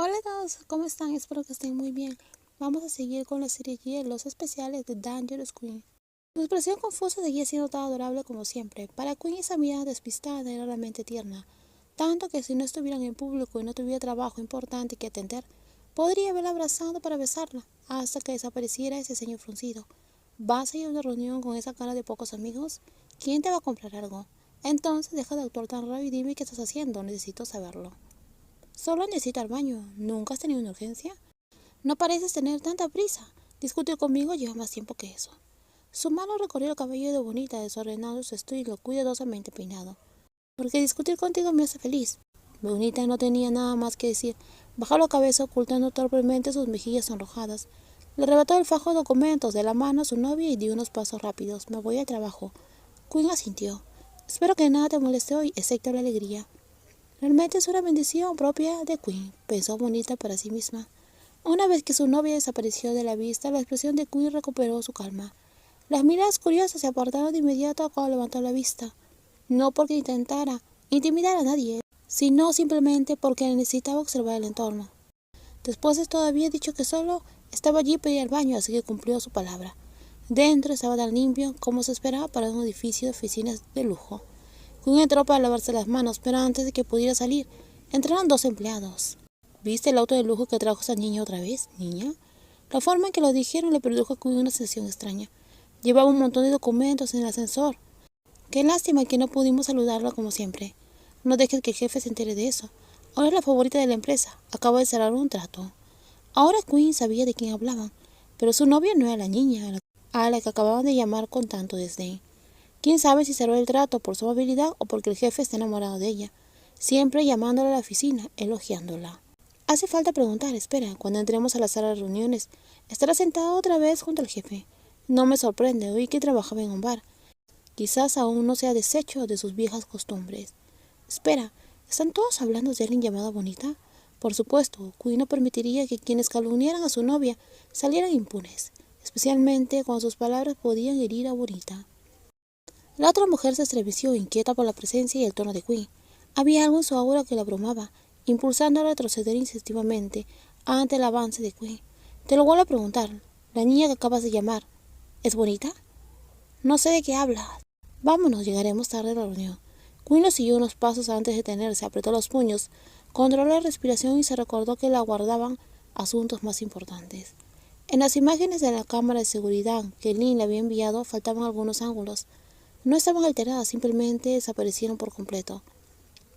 Hola a todos, ¿cómo están? Espero que estén muy bien. Vamos a seguir con la serie Los especiales de Dangerous Queen. Su expresión confusa seguía siendo tan adorable como siempre. Para Queen esa mirada despistada era realmente tierna, tanto que si no estuvieran en público y no tuviera trabajo importante que atender, podría haberla abrazado para besarla, hasta que desapareciera ese ceño fruncido. ¿Vas a ir a una reunión con esa cara de pocos amigos? ¿Quién te va a comprar algo? Entonces deja de actuar tan rápido y dime qué estás haciendo, necesito saberlo. Solo necesito al baño. ¿Nunca has tenido una urgencia? No pareces tener tanta prisa. Discutir conmigo lleva más tiempo que eso. Su mano recorrió el cabello de Bonita, desordenado su estilo, cuidadosamente peinado. Porque discutir contigo me hace feliz. Bonita no tenía nada más que decir. Bajó la cabeza ocultando torpemente sus mejillas sonrojadas. Le arrebató el fajo de documentos de la mano a su novia y dio unos pasos rápidos. Me voy al trabajo. Queen asintió. Espero que nada te moleste hoy, excepto la alegría. Realmente es una bendición propia de Queen, pensó Bonita para sí misma. Una vez que su novia desapareció de la vista, la expresión de Queen recuperó su calma. Las miradas curiosas se apartaron de inmediato cuando levantó la vista. No porque intentara intimidar a nadie, sino simplemente porque necesitaba observar el entorno. Después de todo había dicho que solo estaba allí para ir al baño, así que cumplió su palabra. Dentro estaba tan limpio como se esperaba para un edificio de oficinas de lujo. Queen entró para lavarse las manos, pero antes de que pudiera salir, entraron dos empleados. ¿Viste el auto de lujo que trajo esa niña otra vez, niña? La forma en que lo dijeron le produjo a Queen una sensación extraña. Llevaba un montón de documentos en el ascensor. Qué lástima que no pudimos saludarla como siempre. No dejes que el jefe se entere de eso. Ahora es la favorita de la empresa. Acaba de cerrar un trato. Ahora Queen sabía de quién hablaban, pero su novia no era la niña a la que acababan de llamar con tanto desdén. Quién sabe si cerró el trato por su amabilidad o porque el jefe está enamorado de ella, siempre llamándola a la oficina, elogiándola. Hace falta preguntar, espera, cuando entremos a la sala de reuniones, estará sentada otra vez junto al jefe. No me sorprende, oí que trabajaba en un bar. Quizás aún no se ha deshecho de sus viejas costumbres. Espera, ¿están todos hablando de alguien llamada Bonita? Por supuesto, Queen no permitiría que quienes calumniaran a su novia salieran impunes, especialmente cuando sus palabras podían herir a Bonita. La otra mujer se estremeció, inquieta por la presencia y el tono de Queen. Había algo en su aura que la abrumaba, impulsándola a retroceder instintivamente ante el avance de Queen. Te lo vuelvo a preguntar. La niña que acabas de llamar, ¿es bonita? No sé de qué hablas. Vámonos, llegaremos tarde a la reunión. Queen lo siguió unos pasos antes de detenerse, apretó los puños, controló la respiración y se recordó que la aguardaban asuntos más importantes. En las imágenes de la cámara de seguridad que Lynn le había enviado faltaban algunos ángulos. No estaban alteradas, simplemente desaparecieron por completo.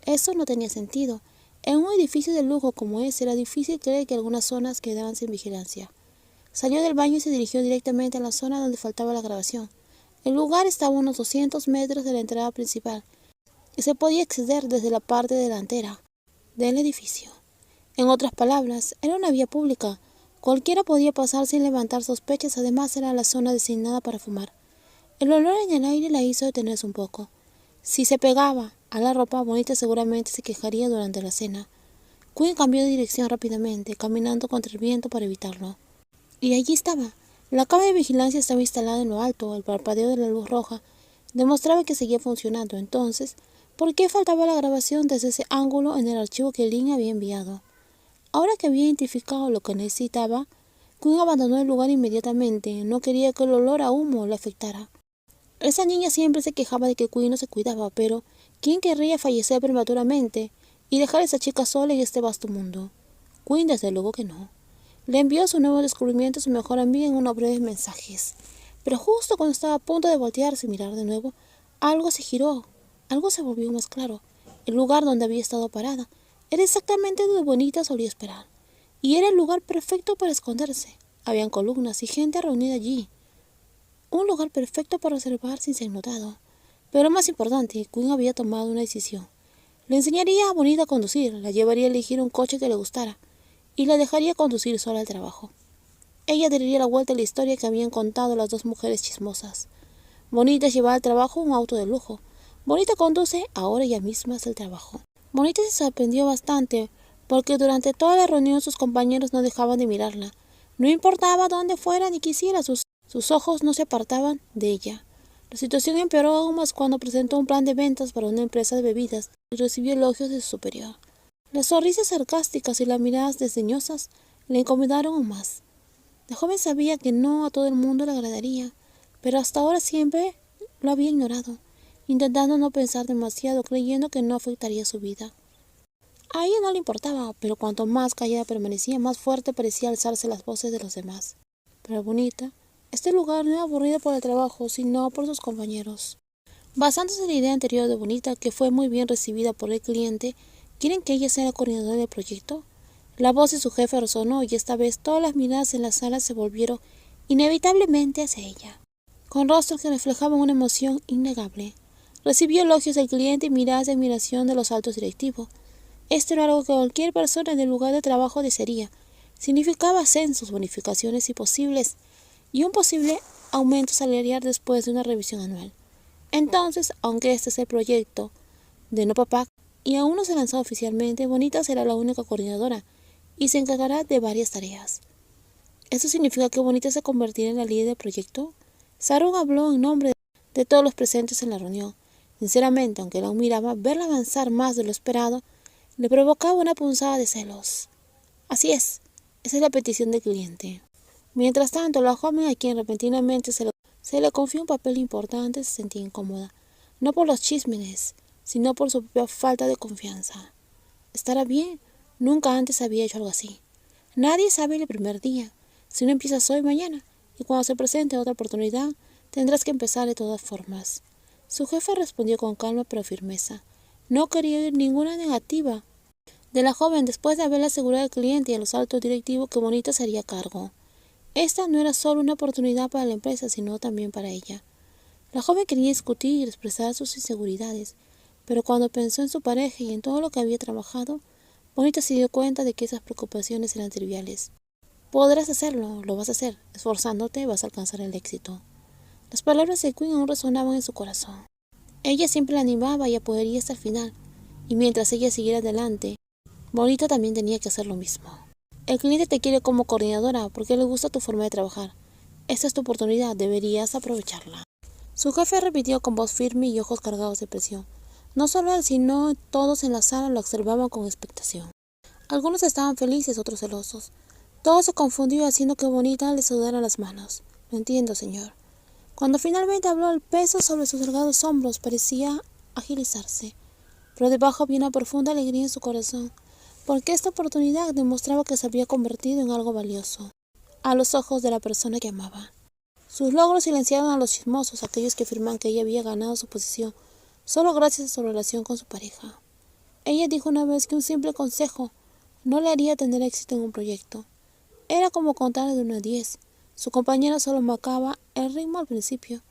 Eso no tenía sentido. En un edificio de lujo como ese era difícil creer que algunas zonas quedaran sin vigilancia. Salió del baño y se dirigió directamente a la zona donde faltaba la grabación. El lugar estaba a unos 200 metros de la entrada principal y se podía acceder desde la parte delantera del edificio. En otras palabras, era una vía pública. Cualquiera podía pasar sin levantar sospechas, además era la zona designada para fumar. El olor en el aire la hizo detenerse un poco. Si se pegaba a la ropa, Bonita seguramente se quejaría durante la cena. Queen cambió de dirección rápidamente, caminando contra el viento para evitarlo. Y allí estaba. La cámara de vigilancia estaba instalada en lo alto. El parpadeo de la luz roja demostraba que seguía funcionando. Entonces, ¿por qué faltaba la grabación desde ese ángulo en el archivo que Lynn había enviado? Ahora que había identificado lo que necesitaba, Queen abandonó el lugar inmediatamente. No quería que el olor a humo le afectara. Esa niña siempre se quejaba de que Queen no se cuidaba, pero ¿quién querría fallecer prematuramente y dejar a esa chica sola en este vasto mundo? Queen desde luego que no. Le envió su nuevo descubrimiento a su mejor amiga en unos breves mensajes. Pero justo cuando estaba a punto de voltearse y mirar de nuevo, algo se giró, algo se volvió más claro. El lugar donde había estado parada era exactamente donde Bonita solía esperar. Y era el lugar perfecto para esconderse. Habían columnas y gente reunida allí. Un lugar perfecto para observar sin ser notado. Pero más importante, Queen había tomado una decisión. Le enseñaría a Bonita a conducir, la llevaría a elegir un coche que le gustara y la dejaría conducir sola al trabajo. Ella daría la vuelta a la historia que habían contado las dos mujeres chismosas. Bonita lleva al trabajo un auto de lujo. Bonita conduce ahora ella misma hacia el trabajo. Bonita se sorprendió bastante porque durante toda la reunión sus compañeros no dejaban de mirarla. No importaba dónde fuera ni quisiera, sus ojos no se apartaban de ella. La situación empeoró aún más cuando presentó un plan de ventas para una empresa de bebidas y recibió elogios de su superior. Las sonrisas sarcásticas y las miradas desdeñosas le incomodaron aún más. La joven sabía que no a todo el mundo le agradaría, pero hasta ahora siempre lo había ignorado, intentando no pensar demasiado, creyendo que no afectaría su vida. A ella no le importaba, pero cuanto más callada permanecía, más fuerte parecía alzarse las voces de los demás. Pero Bonita, este lugar no era aburrido por el trabajo, sino por sus compañeros. Basándose en la idea anterior de Bonita, que fue muy bien recibida por el cliente, ¿quieren que ella sea la coordinadora del proyecto? La voz de su jefe resonó y esta vez todas las miradas en la sala se volvieron inevitablemente hacia ella, con rostros que reflejaban una emoción innegable. Recibió elogios del cliente y miradas de admiración de los altos directivos. Esto era algo que cualquier persona en el lugar de trabajo desearía. Significaba ascensos, bonificaciones y un posible aumento salarial después de una revisión anual. Entonces, aunque este es el proyecto de No Papá y aún no se lanzó oficialmente, Bonita será la única coordinadora y se encargará de varias tareas. ¿Eso significa que Bonita se convertirá en la líder del proyecto? Sarung habló en nombre de todos los presentes en la reunión. Sinceramente, aunque la miraba, verla avanzar más de lo esperado le provocaba una punzada de celos. Así es, esa es la petición del cliente. Mientras tanto, la joven a quien repentinamente se le confió un papel importante se sentía incómoda, no por los chismes, sino por su propia falta de confianza. ¿Estará bien? Nunca antes había hecho algo así. Nadie sabe el primer día. Si no empiezas hoy, mañana, y cuando se presente otra oportunidad, tendrás que empezar de todas formas. Su jefe respondió con calma pero firmeza. No quería oír ninguna negativa de la joven después de haberle asegurado al cliente y a los altos directivos que Bonita se haría cargo. Esta no era solo una oportunidad para la empresa, sino también para ella. La joven quería discutir y expresar sus inseguridades, pero cuando pensó en su pareja y en todo lo que había trabajado, Bonita se dio cuenta de que esas preocupaciones eran triviales. Podrás hacerlo, lo vas a hacer, esforzándote vas a alcanzar el éxito. Las palabras de Quinn aún resonaban en su corazón. Ella siempre la animaba y apoyaría hasta el final, y mientras ella siguiera adelante, Bonita también tenía que hacer lo mismo. El cliente te quiere como coordinadora porque le gusta tu forma de trabajar. Esta es tu oportunidad, deberías aprovecharla. Su jefe repitió con voz firme y ojos cargados de presión. No solo él, sino todos en la sala lo observaban con expectación. Algunos estaban felices, otros celosos. Todo se confundió haciendo que Bonita le sudara las manos. Lo entiendo, señor. Cuando finalmente habló, el peso sobre sus delgados hombros parecía agilizarse, pero debajo había una profunda alegría en su corazón, porque esta oportunidad demostraba que se había convertido en algo valioso a los ojos de la persona que amaba. Sus logros silenciaron a los chismosos, aquellos que afirman que ella había ganado su posición solo gracias a su relación con su pareja. Ella dijo una vez que un simple consejo no le haría tener éxito en un proyecto. Era como contar de 1 a 10. Su compañera solo marcaba el ritmo al principio,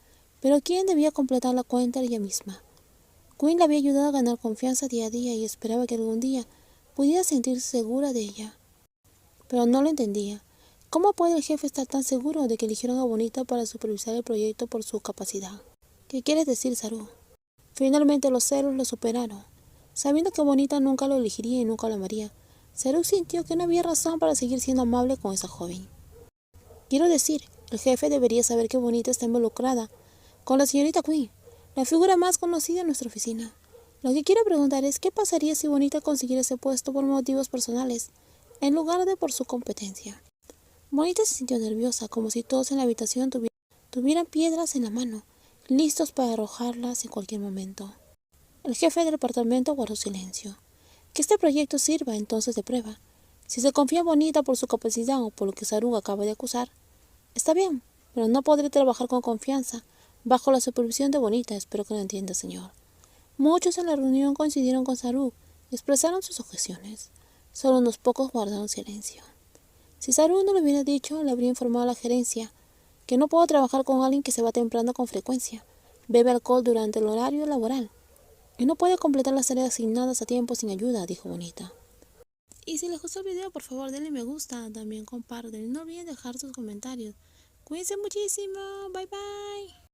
pero quien debía completar la cuenta era ella misma. Quinn le había ayudado a ganar confianza día a día y esperaba que algún día pudiera sentirse segura de ella. Pero no lo entendía. ¿Cómo puede el jefe estar tan seguro de que eligieron a Bonita para supervisar el proyecto por su capacidad? ¿Qué quieres decir, Saru? Finalmente los celos lo superaron. Sabiendo que Bonita nunca lo elegiría y nunca lo amaría, Saru sintió que no había razón para seguir siendo amable con esa joven. Quiero decir, el jefe debería saber que Bonita está involucrada con la señorita Quinn, la figura más conocida en nuestra oficina. Lo que quiero preguntar es qué pasaría si Bonita consiguiera ese puesto por motivos personales, en lugar de por su competencia. Bonita se sintió nerviosa, como si todos en la habitación tuvieran piedras en la mano, listos para arrojarlas en cualquier momento. El jefe del departamento guardó silencio. Que este proyecto sirva entonces de prueba. Si se confía en Bonita por su capacidad o por lo que Sarung acaba de acusar, está bien, pero no podré trabajar con confianza bajo la supervisión de Bonita, espero que lo entienda, señor. Muchos en la reunión coincidieron con Sarung y expresaron sus objeciones. Solo unos pocos guardaron silencio. Si Sarung no lo hubiera dicho, le habría informado a la gerencia que no puedo trabajar con alguien que se va temprano con frecuencia, bebe alcohol durante el horario laboral y no puede completar las tareas asignadas a tiempo sin ayuda, dijo Bonita. Y si les gustó el video, por favor denle me gusta, también comparten y no olviden dejar sus comentarios. Cuídense muchísimo, bye bye.